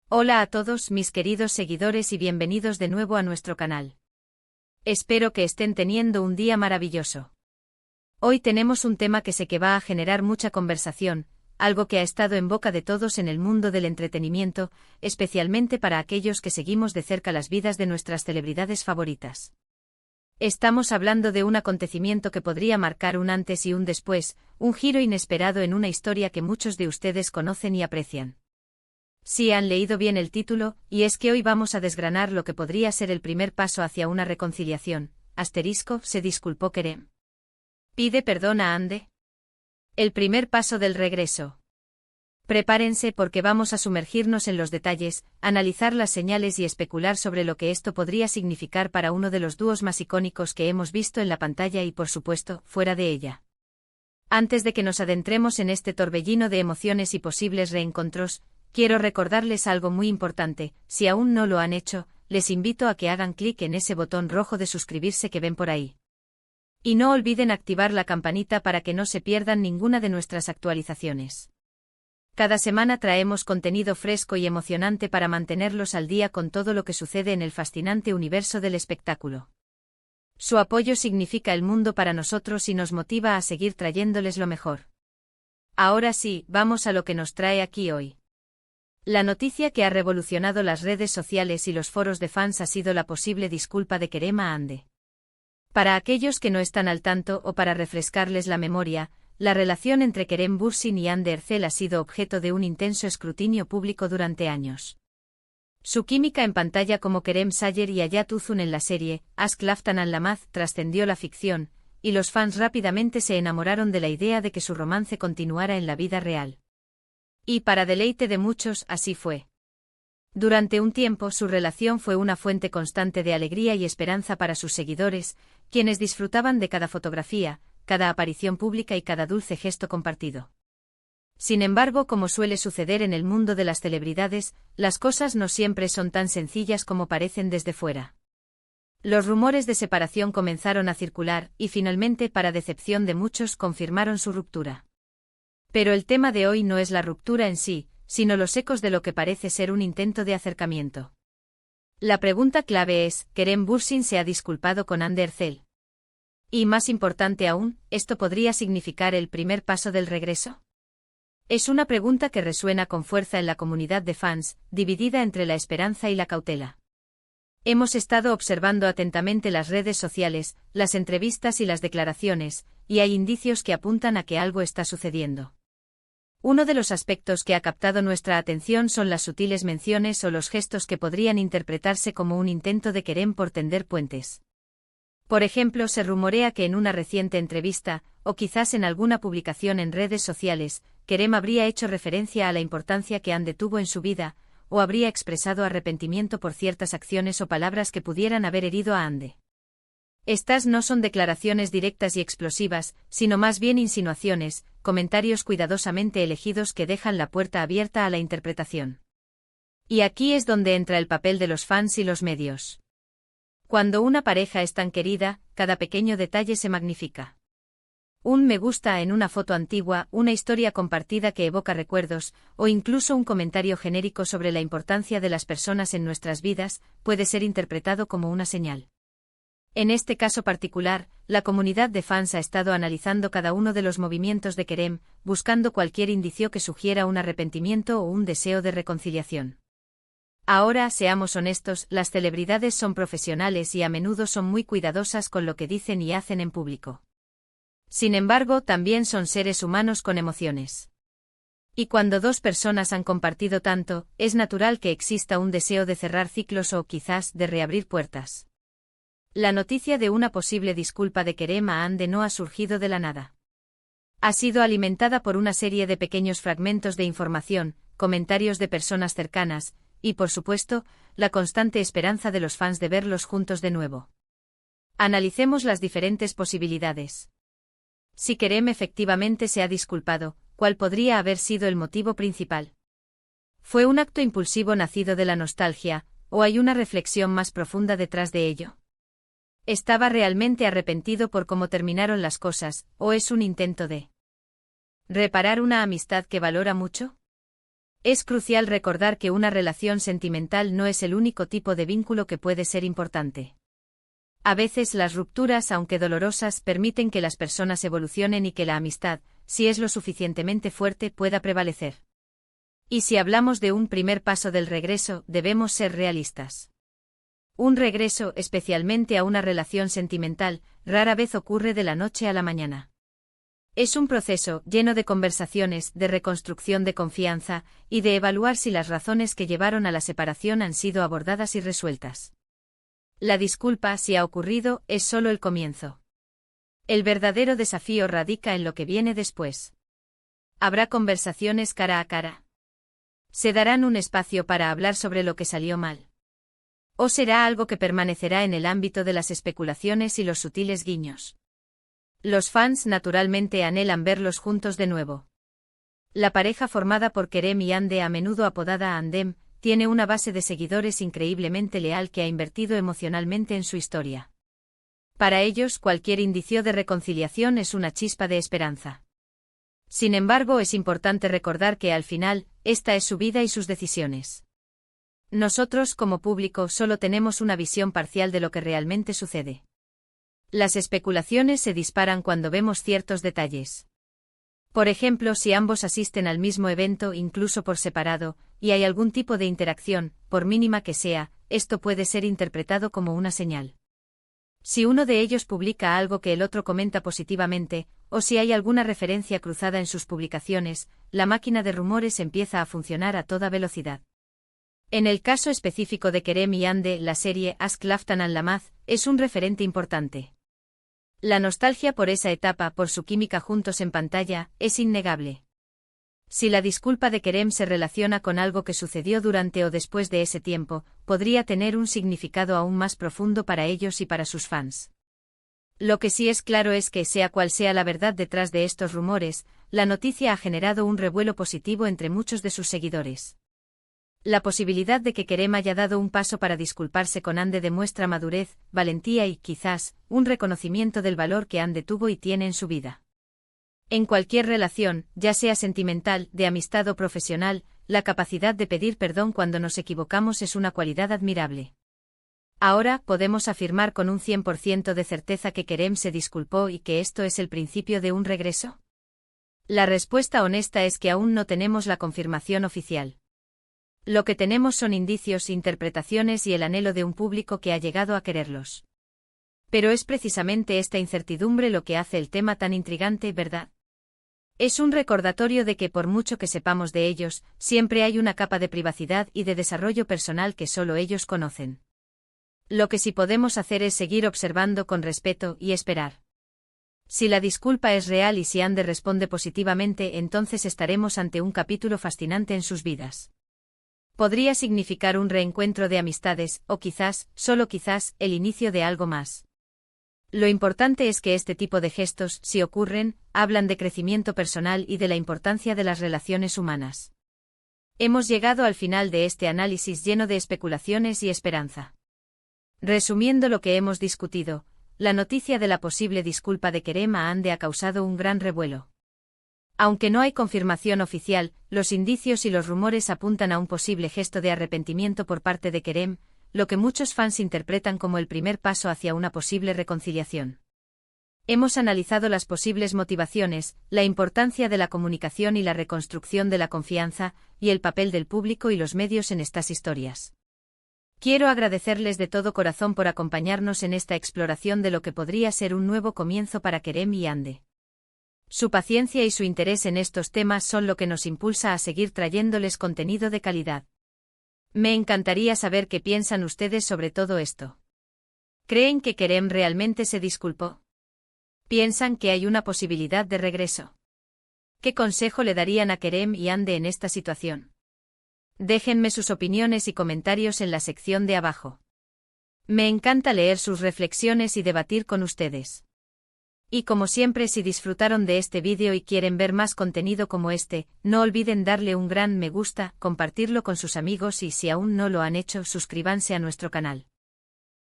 Hola a todos mis queridos seguidores y bienvenidos de nuevo a nuestro canal. Espero que estén teniendo un día maravilloso. Hoy tenemos un tema que sé que va a generar mucha conversación, algo que ha estado en boca de todos en el mundo del entretenimiento, especialmente para aquellos que seguimos de cerca las vidas de nuestras celebridades favoritas. Estamos hablando de un acontecimiento que podría marcar un antes y un después, un giro inesperado en una historia que muchos de ustedes conocen y aprecian. Sí han leído bien el título, y es que hoy vamos a desgranar lo que podría ser el primer paso hacia una reconciliación. Se disculpó Kerem. Pide perdón a Ande. El primer paso del regreso. Prepárense porque vamos a sumergirnos en los detalles, analizar las señales y especular sobre lo que esto podría significar para uno de los dúos más icónicos que hemos visto en la pantalla y por supuesto, fuera de ella. Antes de que nos adentremos en este torbellino de emociones y posibles reencontros, quiero recordarles algo muy importante. Si aún no lo han hecho, les invito a que hagan clic en ese botón rojo de suscribirse que ven por ahí. Y no olviden activar la campanita para que no se pierdan ninguna de nuestras actualizaciones. Cada semana traemos contenido fresco y emocionante para mantenerlos al día con todo lo que sucede en el fascinante universo del espectáculo. Su apoyo significa el mundo para nosotros y nos motiva a seguir trayéndoles lo mejor. Ahora sí, vamos a lo que nos trae aquí hoy. La noticia que ha revolucionado las redes sociales y los foros de fans ha sido la posible disculpa de Kerem a Ande. Para aquellos que no están al tanto o para refrescarles la memoria, la relación entre Kerem Bürsin y Hande Erçel ha sido objeto de un intenso escrutinio público durante años. Su química en pantalla como Kerem Sayer y Hayat Uzun en la serie Aşk Laftan Anlamaz trascendió la ficción, y los fans rápidamente se enamoraron de la idea de que su romance continuara en la vida real. Y para deleite de muchos, así fue. Durante un tiempo su relación fue una fuente constante de alegría y esperanza para sus seguidores, quienes disfrutaban de cada fotografía, cada aparición pública y cada dulce gesto compartido. Sin embargo, como suele suceder en el mundo de las celebridades, las cosas no siempre son tan sencillas como parecen desde fuera. Los rumores de separación comenzaron a circular y finalmente, para decepción de muchos, confirmaron su ruptura. Pero el tema de hoy no es la ruptura en sí, sino los ecos de lo que parece ser un intento de acercamiento. La pregunta clave es, ¿Kerem Bürsin se ha disculpado con Hande Erçel? Y más importante aún, ¿esto podría significar el primer paso del regreso? Es una pregunta que resuena con fuerza en la comunidad de fans, dividida entre la esperanza y la cautela. Hemos estado observando atentamente las redes sociales, las entrevistas y las declaraciones, y hay indicios que apuntan a que algo está sucediendo. Uno de los aspectos que ha captado nuestra atención son las sutiles menciones o los gestos que podrían interpretarse como un intento de Kerem por tender puentes. Por ejemplo, se rumorea que en una reciente entrevista, o quizás en alguna publicación en redes sociales, Kerem habría hecho referencia a la importancia que Hande tuvo en su vida, o habría expresado arrepentimiento por ciertas acciones o palabras que pudieran haber herido a Hande. Estas no son declaraciones directas y explosivas, sino más bien insinuaciones, comentarios cuidadosamente elegidos que dejan la puerta abierta a la interpretación. Y aquí es donde entra el papel de los fans y los medios. Cuando una pareja es tan querida, cada pequeño detalle se magnifica. Un me gusta en una foto antigua, una historia compartida que evoca recuerdos, o incluso un comentario genérico sobre la importancia de las personas en nuestras vidas, puede ser interpretado como una señal. En este caso particular, la comunidad de fans ha estado analizando cada uno de los movimientos de Kerem, buscando cualquier indicio que sugiera un arrepentimiento o un deseo de reconciliación. Ahora, seamos honestos, las celebridades son profesionales y a menudo son muy cuidadosas con lo que dicen y hacen en público. Sin embargo, también son seres humanos con emociones. Y cuando dos personas han compartido tanto, es natural que exista un deseo de cerrar ciclos o, quizás, de reabrir puertas. La noticia de una posible disculpa de Kerem a Hande no ha surgido de la nada. Ha sido alimentada por una serie de pequeños fragmentos de información, comentarios de personas cercanas, y por supuesto, la constante esperanza de los fans de verlos juntos de nuevo. Analicemos las diferentes posibilidades. Si Kerem efectivamente se ha disculpado, ¿cuál podría haber sido el motivo principal? ¿Fue un acto impulsivo nacido de la nostalgia, o hay una reflexión más profunda detrás de ello? ¿Estaba realmente arrepentido por cómo terminaron las cosas, o es un intento de reparar una amistad que valora mucho? Es crucial recordar que una relación sentimental no es el único tipo de vínculo que puede ser importante. A veces las rupturas, aunque dolorosas, permiten que las personas evolucionen y que la amistad, si es lo suficientemente fuerte, pueda prevalecer. Y si hablamos de un primer paso del regreso, debemos ser realistas. Un regreso, especialmente a una relación sentimental, rara vez ocurre de la noche a la mañana. Es un proceso lleno de conversaciones, de reconstrucción de confianza, y de evaluar si las razones que llevaron a la separación han sido abordadas y resueltas. La disculpa, si ha ocurrido, es solo el comienzo. El verdadero desafío radica en lo que viene después. ¿Habrá conversaciones cara a cara? ¿Se darán un espacio para hablar sobre lo que salió mal? ¿O será algo que permanecerá en el ámbito de las especulaciones y los sutiles guiños? Los fans naturalmente anhelan verlos juntos de nuevo. La pareja formada por Kerem y Hande, a menudo apodada Andem, tiene una base de seguidores increíblemente leal que ha invertido emocionalmente en su historia. Para ellos, cualquier indicio de reconciliación es una chispa de esperanza. Sin embargo, es importante recordar que al final, esta es su vida y sus decisiones. Nosotros, como público, solo tenemos una visión parcial de lo que realmente sucede. Las especulaciones se disparan cuando vemos ciertos detalles. Por ejemplo, si ambos asisten al mismo evento, incluso por separado, y hay algún tipo de interacción, por mínima que sea, esto puede ser interpretado como una señal. Si uno de ellos publica algo que el otro comenta positivamente, o si hay alguna referencia cruzada en sus publicaciones, la máquina de rumores empieza a funcionar a toda velocidad. En el caso específico de Kerem y Hande, la serie Ask Laftan and Lamaz es un referente importante. La nostalgia por esa etapa, por su química juntos en pantalla, es innegable. Si la disculpa de Kerem se relaciona con algo que sucedió durante o después de ese tiempo, podría tener un significado aún más profundo para ellos y para sus fans. Lo que sí es claro es que, sea cual sea la verdad detrás de estos rumores, la noticia ha generado un revuelo positivo entre muchos de sus seguidores. La posibilidad de que Kerem haya dado un paso para disculparse con Hande demuestra madurez, valentía y, quizás, un reconocimiento del valor que Hande tuvo y tiene en su vida. En cualquier relación, ya sea sentimental, de amistad o profesional, la capacidad de pedir perdón cuando nos equivocamos es una cualidad admirable. Ahora, ¿podemos afirmar con un 100% de certeza que Kerem se disculpó y que esto es el principio de un regreso? La respuesta honesta es que aún no tenemos la confirmación oficial. Lo que tenemos son indicios, interpretaciones y el anhelo de un público que ha llegado a quererlos. Pero es precisamente esta incertidumbre lo que hace el tema tan intrigante, ¿verdad? Es un recordatorio de que por mucho que sepamos de ellos, siempre hay una capa de privacidad y de desarrollo personal que solo ellos conocen. Lo que sí podemos hacer es seguir observando con respeto y esperar. Si la disculpa es real y si Hande responde positivamente, entonces estaremos ante un capítulo fascinante en sus vidas. Podría significar un reencuentro de amistades, o quizás, solo quizás, el inicio de algo más. Lo importante es que este tipo de gestos, si ocurren, hablan de crecimiento personal y de la importancia de las relaciones humanas. Hemos llegado al final de este análisis lleno de especulaciones y esperanza. Resumiendo lo que hemos discutido, la noticia de la posible disculpa de Kerem a Hande ha causado un gran revuelo. Aunque no hay confirmación oficial, los indicios y los rumores apuntan a un posible gesto de arrepentimiento por parte de Kerem, lo que muchos fans interpretan como el primer paso hacia una posible reconciliación. Hemos analizado las posibles motivaciones, la importancia de la comunicación y la reconstrucción de la confianza, y el papel del público y los medios en estas historias. Quiero agradecerles de todo corazón por acompañarnos en esta exploración de lo que podría ser un nuevo comienzo para Kerem y Hande. Su paciencia y su interés en estos temas son lo que nos impulsa a seguir trayéndoles contenido de calidad. Me encantaría saber qué piensan ustedes sobre todo esto. ¿Creen que Kerem realmente se disculpó? ¿Piensan que hay una posibilidad de regreso? ¿Qué consejo le darían a Kerem y Hande en esta situación? Déjenme sus opiniones y comentarios en la sección de abajo. Me encanta leer sus reflexiones y debatir con ustedes. Y como siempre, si disfrutaron de este vídeo y quieren ver más contenido como este, no olviden darle un gran me gusta, compartirlo con sus amigos y si aún no lo han hecho, suscríbanse a nuestro canal.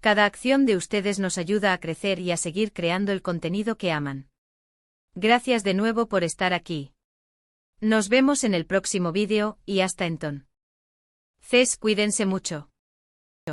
Cada acción de ustedes nos ayuda a crecer y a seguir creando el contenido que aman. Gracias de nuevo por estar aquí. Nos vemos en el próximo vídeo, y hasta entonces. Cuídense mucho.